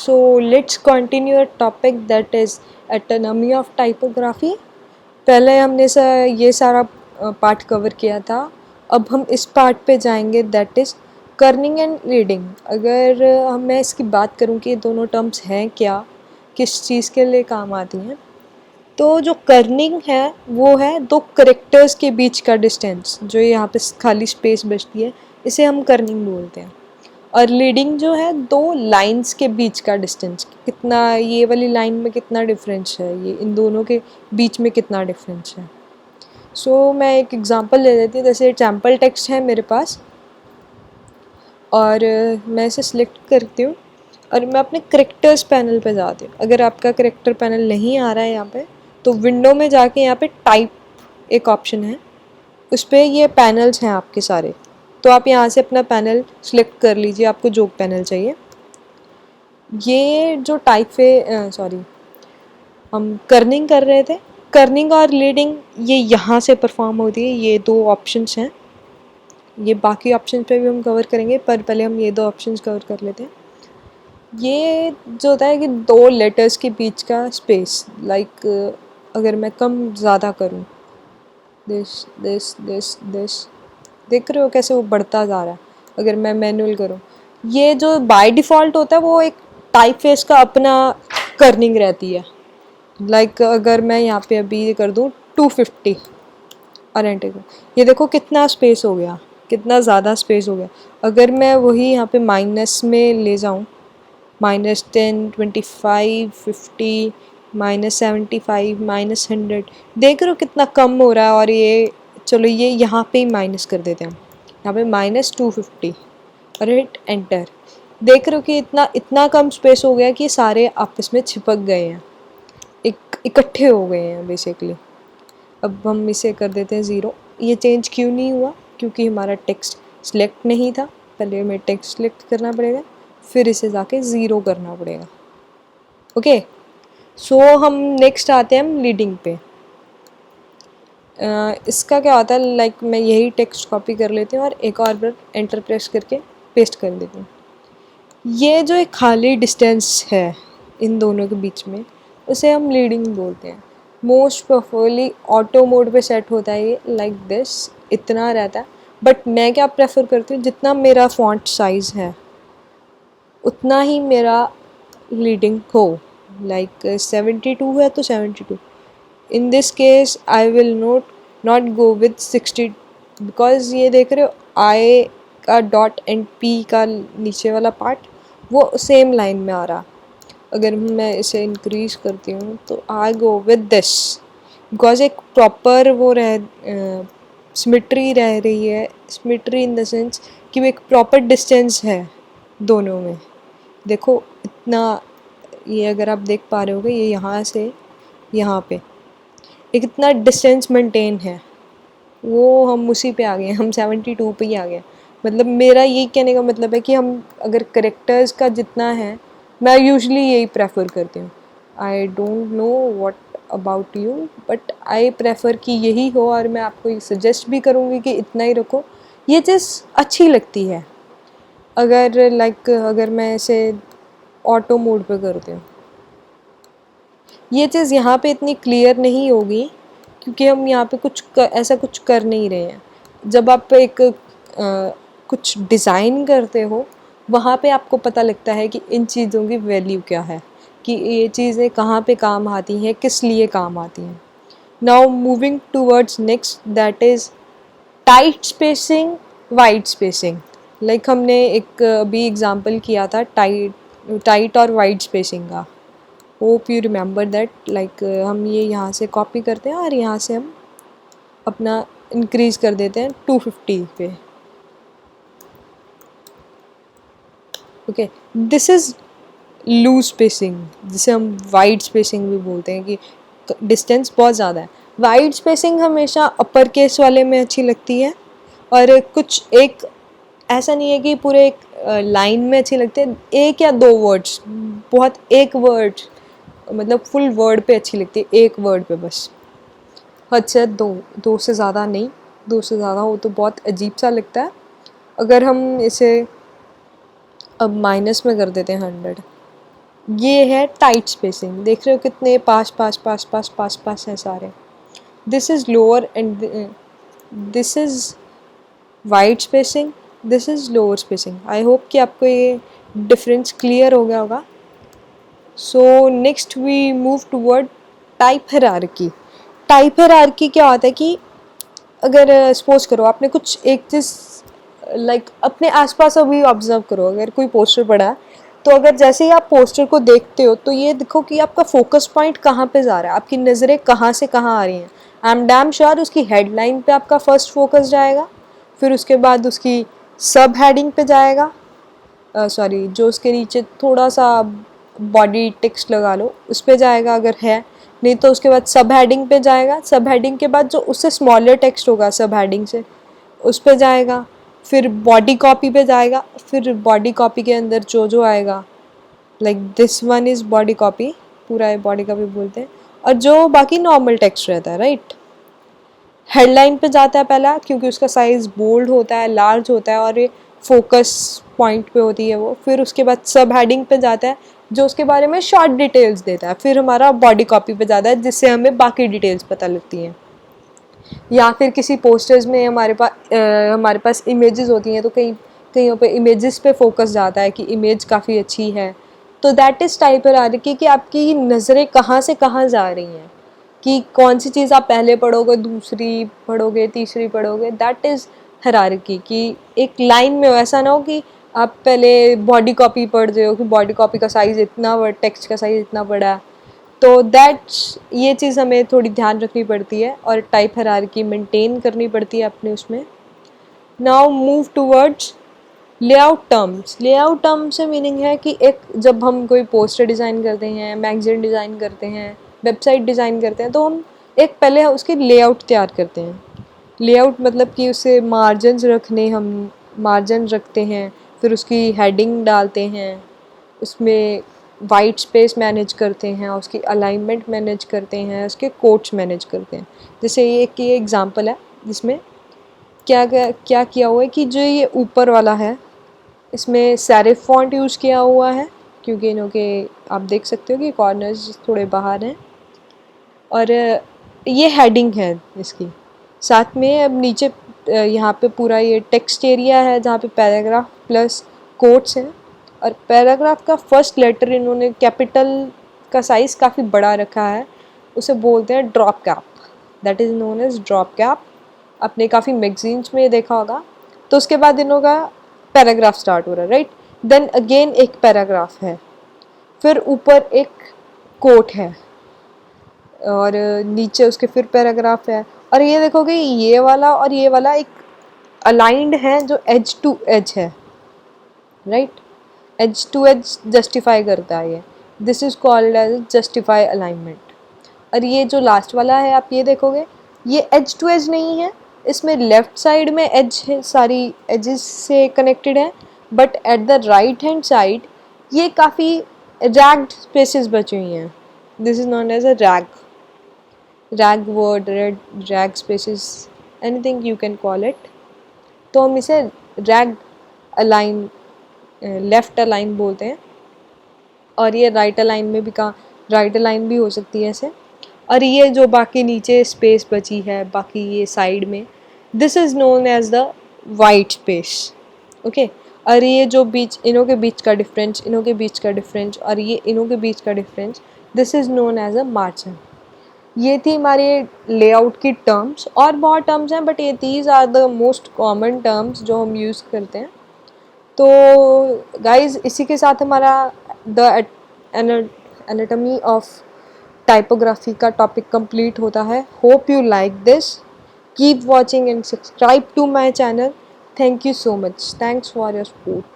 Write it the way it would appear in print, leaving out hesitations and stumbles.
So let's continue a topic that is autonomy of typography. पहले हमने ये सारा पार्ट कवर किया था. अब हम इस पार्ट पे जाएंगे, that is Corning and reading. अगर मैं इसकी बात करूँ कि ये दोनों टर्म्स हैं क्या, किस चीज़ के लिए काम आती हैं, तो जो कर्निंग है वो है दो करेक्टर्स के बीच का डिस्टेंस, जो यहाँ पे खाली स्पेस बचती है, इसे हम कर्निंग बोलते हैं. और लीडिंग जो है दो लाइंस के बीच का डिस्टेंस, कितना ये वाली लाइन में कितना डिफरेंस है, ये इन दोनों के बीच में कितना डिफरेंस है. सो मैं एक एग्जांपल ले लेती हूँ. जैसे सैम्पल टेक्स्ट है मेरे पास और मैं इसे सिलेक्ट करती हूँ और मैं अपने करेक्टर्स पैनल पे जाती हूँ. अगर आपका करेक्टर पैनल नहीं आ रहा है यहाँ पे, तो विंडो में जाके यहाँ पे टाइप एक ऑप्शन है, उस पर ये पैनल्स हैं आपके सारे. तो आप यहाँ से अपना पैनल सिलेक्ट कर लीजिए, आपको जो पैनल चाहिए. ये जो हम कर्निंग कर रहे थे, कर्निंग और लीडिंग ये यहाँ से परफॉर्म होती है. ये दो ऑप्शंस हैं, ये बाकी ऑप्शन पे भी हम कवर करेंगे, पर पहले हम ये दो ऑप्शंस कवर कर लेते हैं. ये जो होता है कि दो लेटर्स के बीच का स्पेस, लाइक अगर मैं कम ज़्यादा करूँ, दिस दिस दिस दिस, देख रहे हो कैसे वो बढ़ता जा रहा है. अगर मैं मैनुअल करूँ, ये जो बाय डिफ़ॉल्ट होता है वो एक टाइप फेस का अपना कर्निंग रहती है. लाइक अगर मैं यहाँ पे अभी ये कर दूँ 250 और एंटर करूँ, ये देखो कितना स्पेस हो गया, कितना ज़्यादा स्पेस हो गया. अगर मैं वही यहाँ पे माइनस में ले जाऊँ, -10, 25, 50, -75, -100, देख रहे हो कितना कम हो रहा है. और ये चलो ये यहाँ पे ही माइनस कर देते हैं, यहाँ पे -250 और हिट एंटर. देख रहे हो कि इतना कम स्पेस हो गया कि सारे आपस में चिपक गए हैं, इकट्ठे हो गए हैं बेसिकली. अब हम इसे कर देते हैं 0. ये चेंज क्यों नहीं हुआ, क्योंकि हमारा टेक्स्ट सिलेक्ट नहीं था. पहले हमें टेक्स्ट सिलेक्ट करना पड़ेगा, फिर इसे जाके 0 करना पड़ेगा. ओके, सो हम नेक्स्ट आते हैं हम लीडिंग पे. इसका क्या होता है, लाइक मैं यही टेक्स्ट कॉपी कर लेती हूँ और एक और बार एंटर प्रेस करके पेस्ट कर देती हूँ. ये जो एक खाली डिस्टेंस है इन दोनों के बीच में, उसे हम लीडिंग बोलते हैं. मोस्ट प्रेफरली ऑटो मोड पे सेट होता है ये, लाइक दिस, इतना रहता है. बट मैं क्या प्रेफर करती हूँ, जितना मेरा फॉन्ट साइज़ है उतना ही मेरा लीडिंग हो. लाइक 72 है तो 72. In this case I will not go with 60, because ये देख रहे हो आई का डॉट एंड पी का नीचे वाला पार्ट वो सेम लाइन में आ रहा. अगर मैं इसे इंक्रीज़ करती हूँ तो आई गो विद दिस, बिकॉज एक प्रॉपर वो सिमेट्री रह रही है. सिमेट्री इन द सेंस कि वो एक प्रॉपर डिस्टेंस है दोनों में. देखो इतना, ये अगर आप देख पा रहे होगे, ये यहाँ से यहाँ पे एक इतना डिस्टेंस मेंटेन है, वो हम उसी पे आ गए, हम 72 पे ही आ गए. मतलब मेरा ये कहने का मतलब है कि हम अगर करेक्टर्स का जितना है, मैं यूजुअली यही प्रेफर करती हूँ. I don't know what about you, but I prefer कि यही हो. और मैं आपको ये सजेस्ट भी करूँगी कि इतना ही रखो, ये चीज़ अच्छी लगती है. अगर मैं इसे ऑटो मोड पे करती हूँ, ये चीज़ यहाँ पे इतनी क्लियर नहीं होगी, क्योंकि हम यहाँ पे ऐसा कुछ कर नहीं रहे हैं. जब आप कुछ डिज़ाइन करते हो, वहाँ पे आपको पता लगता है कि इन चीज़ों की वैल्यू क्या है, कि ये चीज़ें कहाँ पे काम आती हैं, किस लिए काम आती हैं. Now moving towards next, that is tight spacing, wide spacing. Like हमने एक अभी एग्जांपल किया था टाइट और वाइड स्पेसिंग का. Hope you remember that. Like हम ये यहाँ से कॉपी करते हैं और यहाँ से हम अपना इंक्रीज़ कर देते हैं 250 पे. Okay, this is loose spacing, जिसे हम वाइड स्पेसिंग भी बोलते हैं, कि डिस्टेंस बहुत ज़्यादा है. वाइड स्पेसिंग हमेशा अपर केस वाले में अच्छी लगती है, और कुछ एक ऐसा नहीं है कि पूरे एक लाइन में अच्छी लगती है. एक या दो वर्ड्स, बहुत एक वर्ड, मतलब फुल वर्ड पे अच्छी लगती है, एक वर्ड पे बस. अच्छा, दो से ज़्यादा नहीं, दो से ज़्यादा हो तो बहुत अजीब सा लगता है. अगर हम इसे अब माइनस में कर देते हैं 100, ये है टाइट स्पेसिंग, देख रहे हो कितने पास पास पास पास पास पास हैं सारे। This is lower and this is wide spacing, this is lower spacing. I hope कि आपको ये डिफरेंस क्लियर हो गया होगा। So next we move toward type hierarchy. Type hierarchy क्या होता है कि अगर सपोज करो आपने कुछ एक चीज़ लाइक अपने आसपास अभी ऑब्जर्व करो, अगर कोई पोस्टर पड़ा है तो अगर जैसे ही आप पोस्टर को देखते हो तो ये देखो कि आपका फोकस पॉइंट कहाँ पे जा रहा है, आपकी नज़रें कहाँ से कहाँ आ रही हैं। आई एम डैम श्योर उसकी हेडलाइन पे आपका फर्स्ट फोकस जाएगा, फिर उसके बाद उसकी सब हेडिंग पे जाएगा, सॉरी जो उसके नीचे थोड़ा सा बॉडी टेक्स्ट लगा लो उस पर जाएगा अगर है, नहीं तो उसके बाद सब हेडिंग पे जाएगा, सब हेडिंग के बाद जो उससे स्मॉलर टेक्स्ट होगा सब हेडिंग से उस पे जाएगा, फिर बॉडी कॉपी पे जाएगा, फिर बॉडी कॉपी के अंदर जो जो आएगा like this one is body copy, पूरा है बॉडी कॉपी बोलते हैं, और जो बाकी नॉर्मल टेक्स्ट रहता है राइट। हेडलाइन पे जाता है पहला क्योंकि उसका साइज़ बोल्ड होता है, लार्ज होता है और ये फोकस पॉइंट पे होती है वो, फिर उसके बाद सब हेडिंग पे जाता है जो उसके बारे में शॉर्ट डिटेल्स देता है, फिर हमारा बॉडी कॉपी पे जाता है जिससे हमें बाकी डिटेल्स पता लगती हैं। या फिर किसी पोस्टर्स में हमारे पास इमेजेस होती हैं तो कहीं पे इमेजेस पे फोकस जाता है कि इमेज काफ़ी अच्छी है, तो दैट इज़ टाइप हायरार्की कि आपकी नज़रें कहाँ से कहाँ जा रही हैं, कि कौन सी चीज़ आप पहले पढ़ोगे, दूसरी पढ़ोगे, तीसरी पढ़ोगे, दैट इज़ हायरार्की। कि एक लाइन में हो, ऐसा ना हो कि आप पहले बॉडी कॉपी पढ़ रहे हो कि बॉडी कॉपी का साइज़ इतना बड़ा, टेक्स्ट का साइज़ इतना बड़ा है, तो दैट्स ये चीज़ हमें थोड़ी ध्यान रखनी पड़ती है और टाइप हायरार्की मेंटेन करनी पड़ती है अपने उसमें। Now move towards layout terms. Layout term से मीनिंग है कि एक जब हम कोई पोस्टर डिज़ाइन करते हैं, मैगज़ीन डिज़ाइन करते हैं, वेबसाइट डिज़ाइन करते हैं, तो हम एक पहले उसके लेआउट तैयार करते हैं। लेआउट मतलब कि उसे मार्जिन्स रखने, हम मार्जिन रखते हैं, फिर उसकी हेडिंग डालते हैं, उसमें वाइट स्पेस मैनेज करते हैं, उसकी अलाइनमेंट मैनेज करते हैं, उसके कोट्स मैनेज करते हैं। जैसे ये एग्जांपल है जिसमें क्या किया हुआ है कि जो ये ऊपर वाला है इसमें सेरिफ फॉन्ट यूज़ किया हुआ है क्योंकि इन्हों के आप देख सकते हो कि कॉर्नर्स थोड़े बाहर हैं, और ये हेडिंग है इसकी। साथ में अब नीचे यहाँ पे पूरा ये टेक्स्ट एरिया है जहाँ पे पैराग्राफ प्लस कोट्स हैं, और पैराग्राफ का फर्स्ट लेटर इन्होंने कैपिटल का साइज़ काफ़ी बड़ा रखा है, उसे बोलते हैं drop cap, that is known as drop cap. आपने काफ़ी मैगजीन्स में देखा होगा। तो उसके बाद इन्हों का पैराग्राफ स्टार्ट हो रहा है राइट, देन अगेन एक पैराग्राफ है, फिर ऊपर एक कोट है, और नीचे उसके फिर पैराग्राफ है, और ये देखोगे ये वाला और ये वाला एक अलाइंड है जो एज टू एज है right, edge to edge justify करता है ये, this is called edge justify alignment. और ये जो लास्ट वाला है आप ये देखोगे ये एज टू एज नहीं है, इसमें लेफ़्ट साइड में एज है, सारी एजेस से कनेक्टेड है, but at the right hand side ये काफ़ी रैग्ड स्पेसेस बची हुई हैं, this is known as a rag word, rag spaces, anything you can call it. तो हम इसे रैग अलाइन, लेफ़्ट अलाइन बोलते हैं, और ये राइट अलाइन में भी राइट अलाइन भी हो सकती है ऐसे। और ये जो बाकी नीचे स्पेस बची है बाकी ये साइड में, this is known as the white space okay. और ये जो बीच इनों के बीच का डिफरेंस, इनों के बीच का डिफरेंस और ये इनों के बीच का difference, this is known as a margin. ये थी हमारे लेआउट की टर्म्स, और बहुत टर्म्स हैं बट ये these are the most common terms जो हम यूज़ करते हैं। तो गाइज इसी के साथ हमारा द एनाटॉमी ऑफ टाइपोग्राफी का टॉपिक कंप्लीट होता है। Hope you like this, keep watching and subscribe to my channel. Thank you so much, thanks for your support.